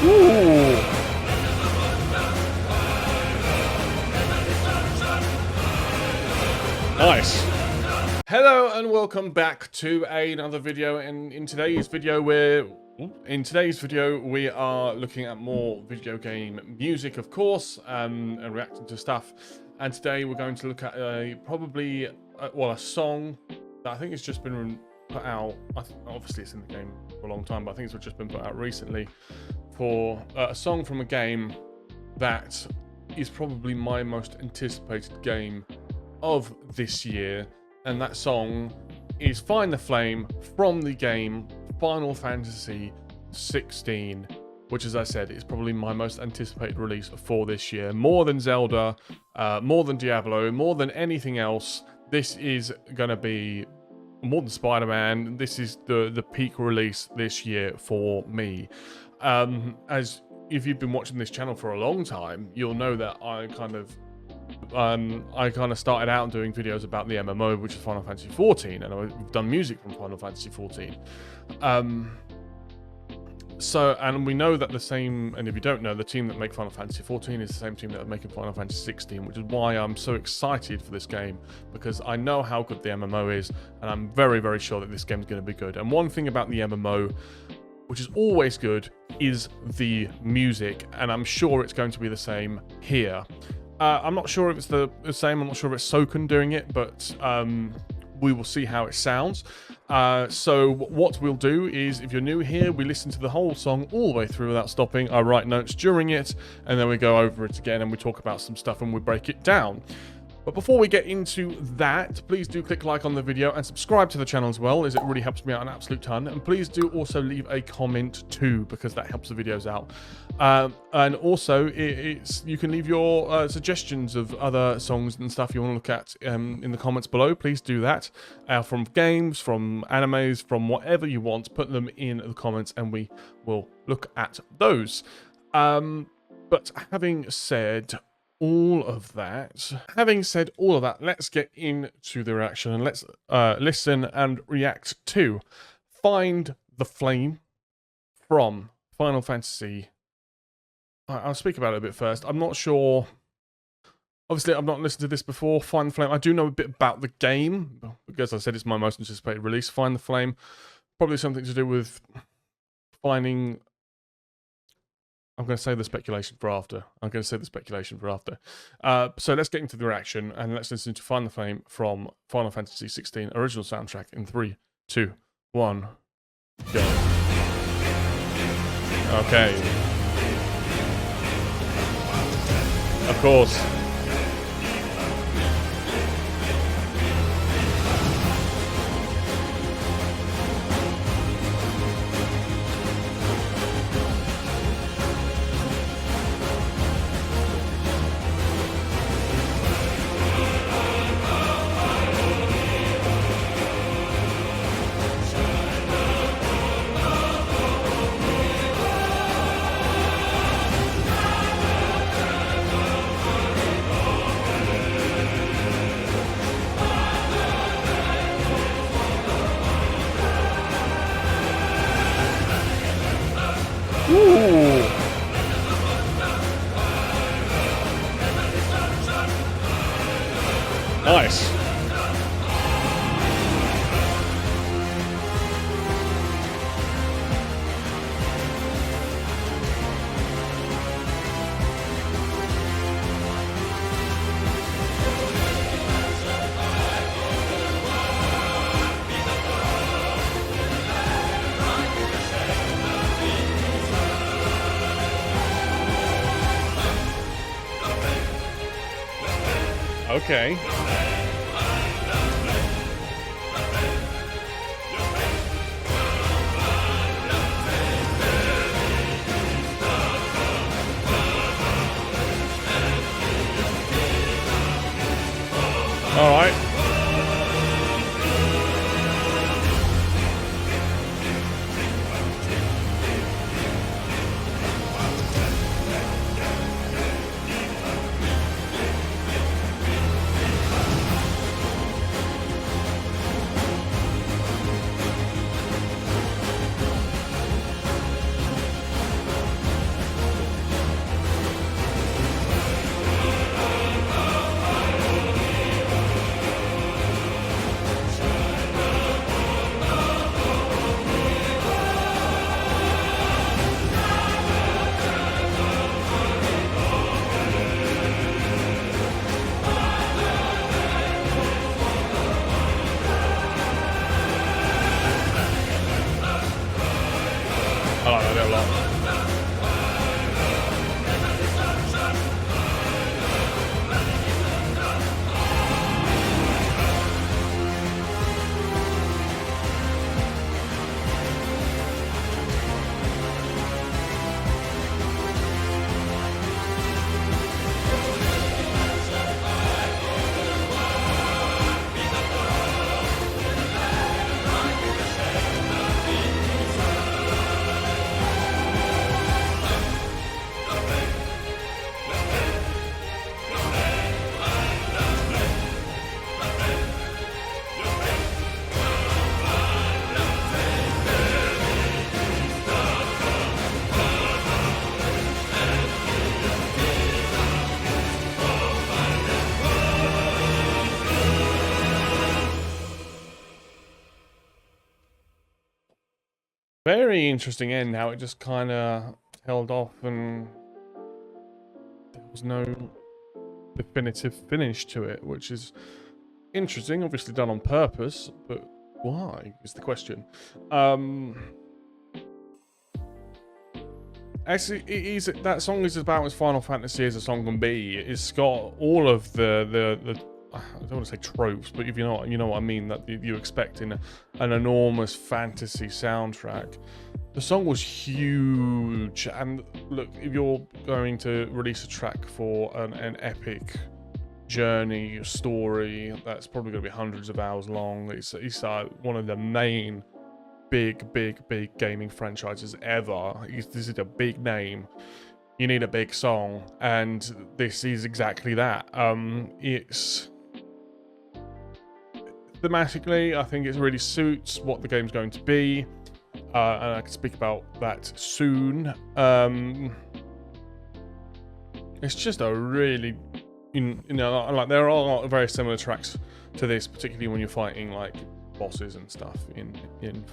Ooh. Nice. Hello and welcome back to another video. And in today's video we are looking at more video game music, of course, and reacting to stuff. And today we're going to look at a song that I think has just been put out. Obviously it's in the game for a long time, but I think it's just been put out recently for a song from a game that is probably my most anticipated game of this year, and that song is Find the Flame from the game Final Fantasy XVI, which, as I said, is probably my most anticipated release for this year. More than Zelda, more than Diablo, more than anything else. This is going to be more than Spider-Man. This is the peak release this year for me. As if you've been watching this channel for a long time, you'll know that I kind of started out doing videos about the MMO, which is Final Fantasy XIV, and I've done music from Final Fantasy XIV. And we know that the same, and if you don't know, the team that make Final Fantasy XIV is the same team that are making Final Fantasy XVI, which is why I'm so excited for this game, because I know how good the MMO is, and I'm very, very sure that this game is going to be good. And one thing about the MMO, which is always good, is the music, and I'm sure it's going to be the same here. I'm not sure if it's the same. I'm not sure if it's Soken doing it, but we will see how it sounds. So what we'll do is, if you're new here, we listen to the whole song all the way through without stopping. I write notes during it, and then we go over it again, and we talk about some stuff, and we break it down. But before we get into that, please do click like on the video and subscribe to the channel as well, as it really helps me out an absolute ton. And please do also leave a comment too, because that helps the videos out. And also, you can leave your suggestions of other songs and stuff you want to look at in the comments below. Please do that. From games, from animes, from whatever you want, put them in the comments and we will look at those. But having said all of that, let's get into the reaction and let's listen and react to Find the Flame from Final Fantasy. I'll speak about it a bit first. I'm not sure. Obviously, I've not listened to this before. Find the Flame. I do know a bit about the game, because I said it's my most anticipated release. Find the Flame. Probably something to do with finding. I'm going to say the speculation for after. So let's get into the reaction and let's listen to Find the Flame from Final Fantasy XVI original soundtrack in 3, 2, 1, go. Okay. Of course. Ooh. Nice. Okay. All right. I like it a lot. Very interesting end, how it just kind of held off and there was no definitive finish to it, which is interesting, obviously done on purpose, but why is the question. Actually, that song is about as Final Fantasy as a song can be. It's got all of the I don't want to say tropes, but if you know what I mean, that you expect in an enormous fantasy soundtrack. The song was huge, and look, if you're going to release a track for an epic journey story that's probably going to be hundreds of hours long, it's one of the main big gaming franchises ever. This is a big name. You need a big song, and this is exactly that. It's thematically, I think it really suits what the game's going to be, and I can speak about that soon. It's just a really, like there are very similar tracks to this, particularly when you're fighting like bosses and stuff in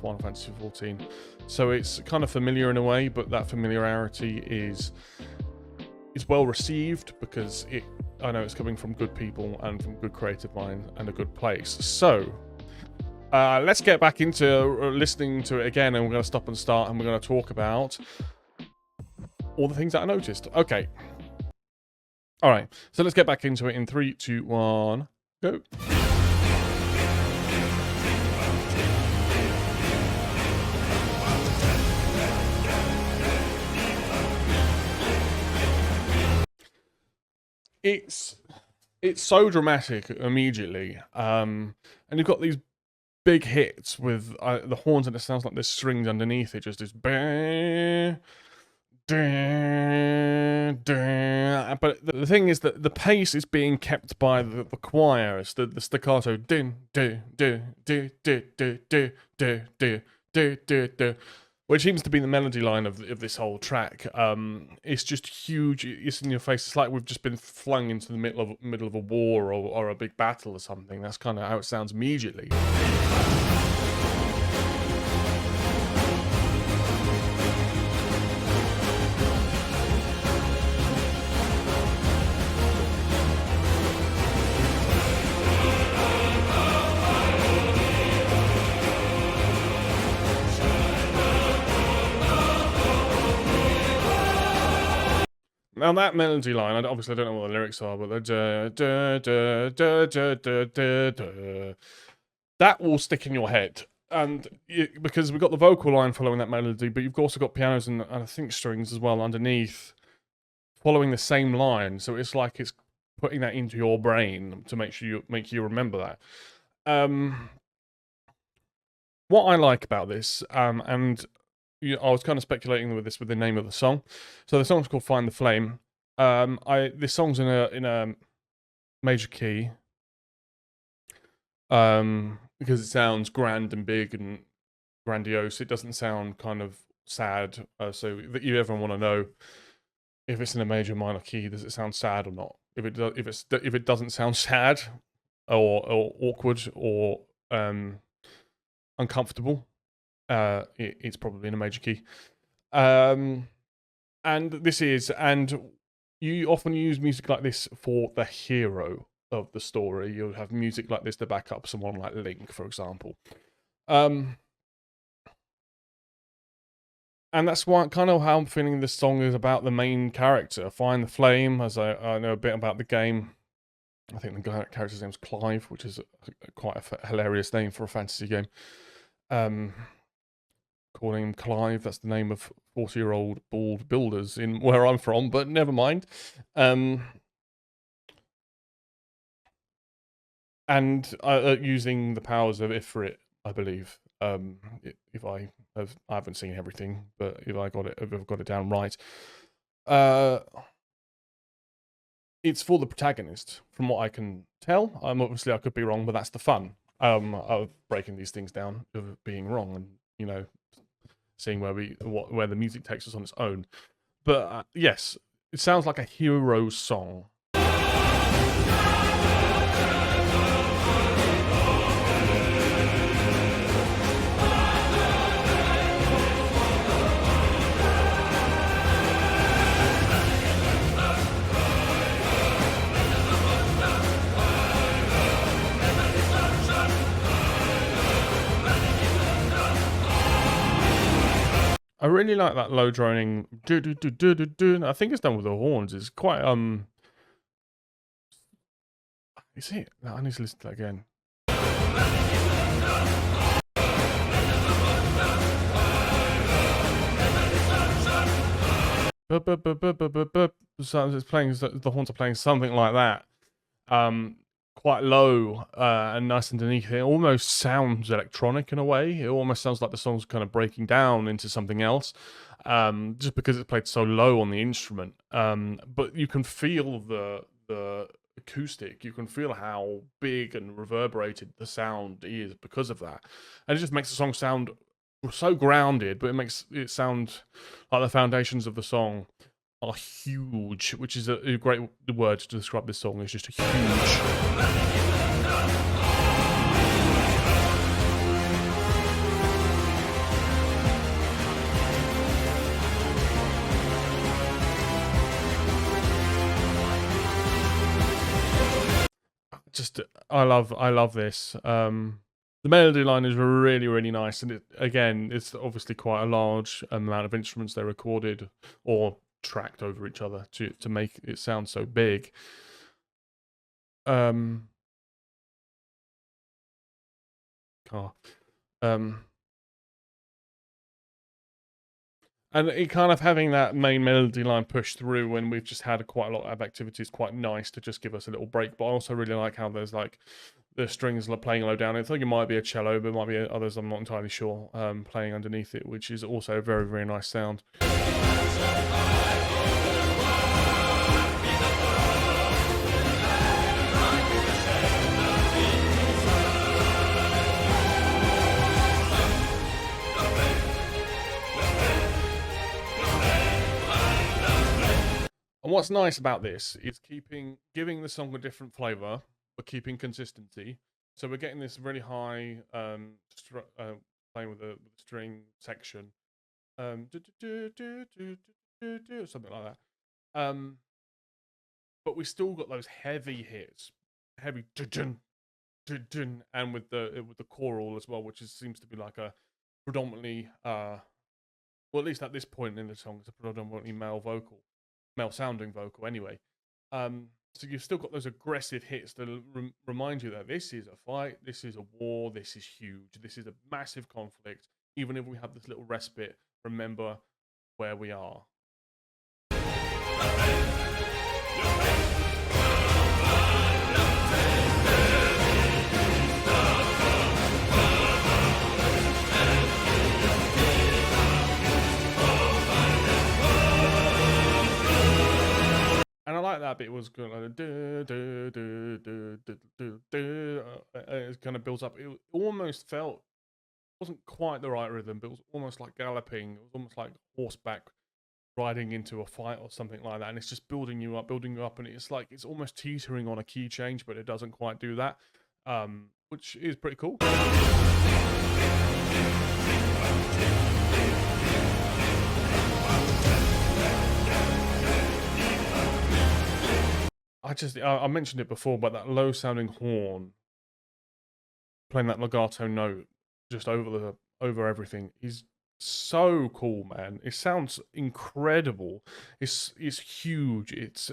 Final Fantasy XIV. So it's kind of familiar in a way, but that familiarity is well received because I know it's coming from good people and from good creative minds and a good place. So let's get back into listening to it again, and we're going to stop and start, and we're going to talk about all the things that I noticed. Okay. All right. So let's get back into it in 3, 2, 1, go. It's so dramatic immediately, and you've got these big hits with the horns, and it sounds like there's strings underneath it, just this bang, dun, dun. But the thing is that the pace is being kept by the choir. It's the staccato din do do do do do do do do do do do, which seems to be the melody line of this whole track. It's just huge. It's in your face. It's like we've just been flung into the middle of a war or a big battle or something. That's kind of how it sounds immediately. Now that melody line, obviously I don't know what the lyrics are, but that will stick in your head. And because we've got the vocal line following that melody, but you've also got pianos and I think strings as well underneath following the same line. So it's like it's putting that into your brain to make you remember that. What I like about this, and I was kind of speculating with the name of the song. So the song's called "Find the Flame." This song's in a major key, because it sounds grand and big and grandiose. It doesn't sound kind of sad. So that you ever want to know if it's in a major minor key, does it sound sad or not? If it doesn't sound sad or awkward or uncomfortable, it's probably in a major key. And you often use music like this for the hero of the story. You'll have music like this to back up someone like Link, for example. And that's why kind of how I'm feeling this song is about the main character, Find the Flame, as I know a bit about the game. I think the character's name's Clive, which is quite a hilarious name for a fantasy game. Calling him Clive, that's the name of 40-year-old bald builders in where I'm from, but never mind. And using the powers of Ifrit, I believe. If I haven't seen everything, but if I've got it down right. It's for the protagonist, from what I can tell. Obviously I could be wrong, but that's the fun of breaking these things down, of being wrong, and seeing where the music takes us on its own. But yes, it sounds like a hero song. I really like that low droning do do do do do do. I think it's done with the horns. It's quite Is it? No, I need to listen to that again. It's playing. The horns are playing something like that. Quite low and nice underneath. It almost sounds electronic in a way. It almost sounds like the song's kind of breaking down into something else, just because it's played so low on the instrument. But you can feel the acoustic. You can feel how big and reverberated the sound is because of that, and it just makes the song sound so grounded. But it makes it sound like the foundations of the song are huge, which is a great word to describe this song. It's just a huge. I love this. The melody line is really, really nice, and it's obviously quite a large amount of instruments they recorded or tracked over each other to make it sound so big. And it kind of having that main melody line push through when we've just had quite a lot of activity is quite nice to just give us a little break. But I also really like how there's like the strings are playing low down. I think it might be a cello, but it might be others, I'm not entirely sure, playing underneath it, which is also a very, very nice sound. And what's nice about this is giving the song a different flavor, but keeping consistency. So we're getting this really high playing with the string section, something like that. But we still got those heavy hits, heavy and with the choral as well, which seems to be like a predominantly well, at least at this point in the song, it's a predominantly male sounding vocal anyway. So you've still got those aggressive hits that remind you that this is a fight, this is a war, this is huge, this is a massive conflict. Even if we have this little respite, remember where we are. And I like that bit. It was good. Like, it kind of builds up. It almost felt, wasn't quite the right rhythm, but it was almost like galloping. It was almost like horseback riding into a fight or something like that. And it's just building you up, and it's like it's almost teetering on a key change, but it doesn't quite do that, which is pretty cool. I mentioned it before, but that low sounding horn playing that legato note just over everything is so cool, man. It sounds incredible. It's huge. It's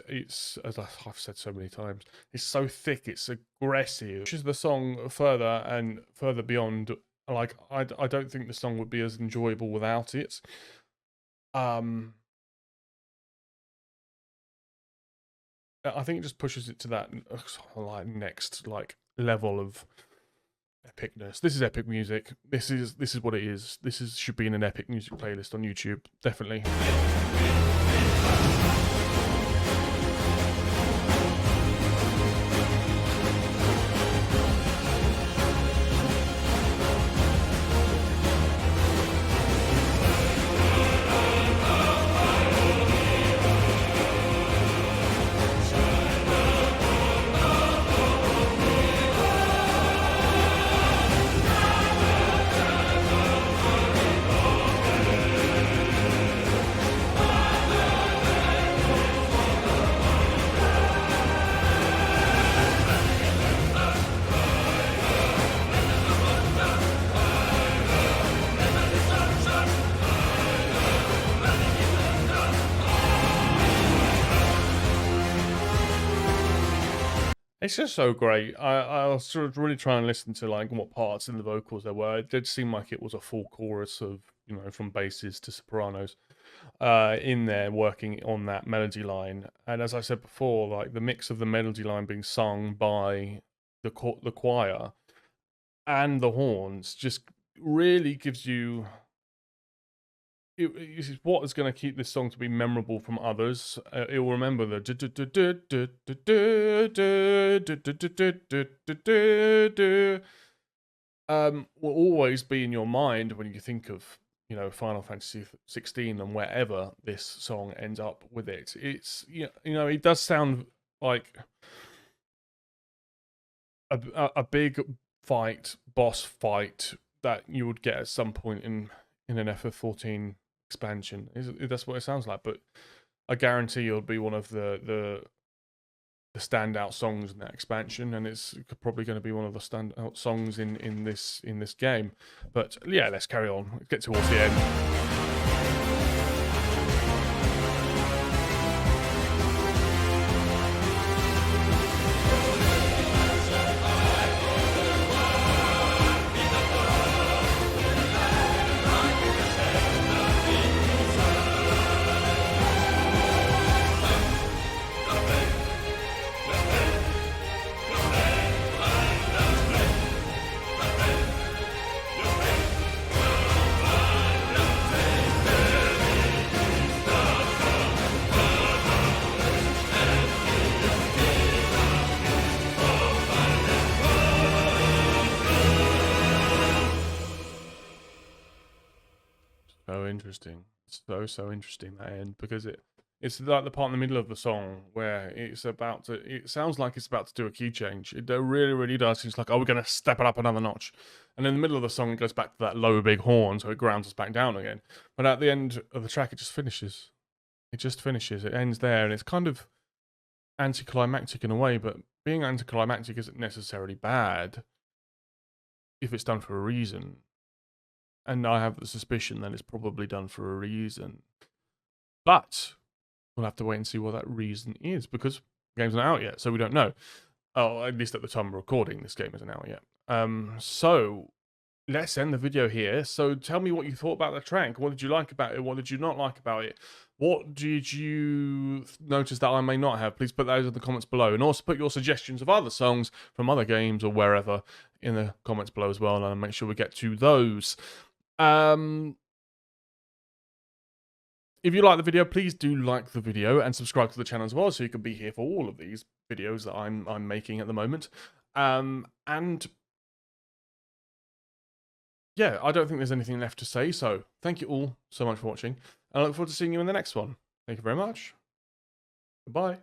as I've said so many times. It's so thick. It's aggressive. Pushes the song further and further beyond. Like I don't think the song would be as enjoyable without it. I think it just pushes it to that like next like level of epicness. This is epic music. This is what it is. Should be in an epic music playlist on YouTube, definitely. It's just so great. I was sort of really trying to listen to like what parts in the vocals there were. It did seem like it was a full chorus of, you know, from basses to sopranos in there working on that melody line. And as I said before, like the mix of the melody line being sung by the choir and the horns just really gives you it's what is going to keep this song to be memorable from others. It will remember the will always be in your mind when you think of, you know, Final Fantasy XVI and wherever this song ends up with it. It's, you know, it does sound like a big fight, boss fight that you would get at some point in an FF14 expansion. That's what it sounds like, but I guarantee it'll be one of the standout songs in that expansion, and it's probably going to be one of the standout songs in this game. But yeah, let's carry on. Let's get towards the end. So interesting. So interesting, that end, because it's like the part in the middle of the song where it sounds like it's about to do a key change. It really does. It's like, oh, we're going to step it up another notch. And in the middle of the song, it goes back to that low, big horn, so it grounds us back down again. But at the end of the track, it just finishes. It just finishes. It ends there, and it's kind of anticlimactic in a way, but being anticlimactic isn't necessarily bad if it's done for a reason. And I have the suspicion that it's probably done for a reason. But we'll have to wait and see what that reason is, because the game's not out yet, so we don't know. Oh, at least at the time of recording, this game isn't out yet. So let's end the video here. So tell me what you thought about the track. What did you like about it? What did you not like about it? What did you notice that I may not have? Please put those in the comments below. And also put your suggestions of other songs from other games or wherever in the comments below as well. And I'll make sure we get to those. If you like the video, please do like the video and subscribe to the channel as well, so you can be here for all of these videos that I'm making at the moment. And yeah, I don't think there's anything left to say, so thank you all so much for watching, and I look forward to seeing you in the next one. Thank you very much. Goodbye.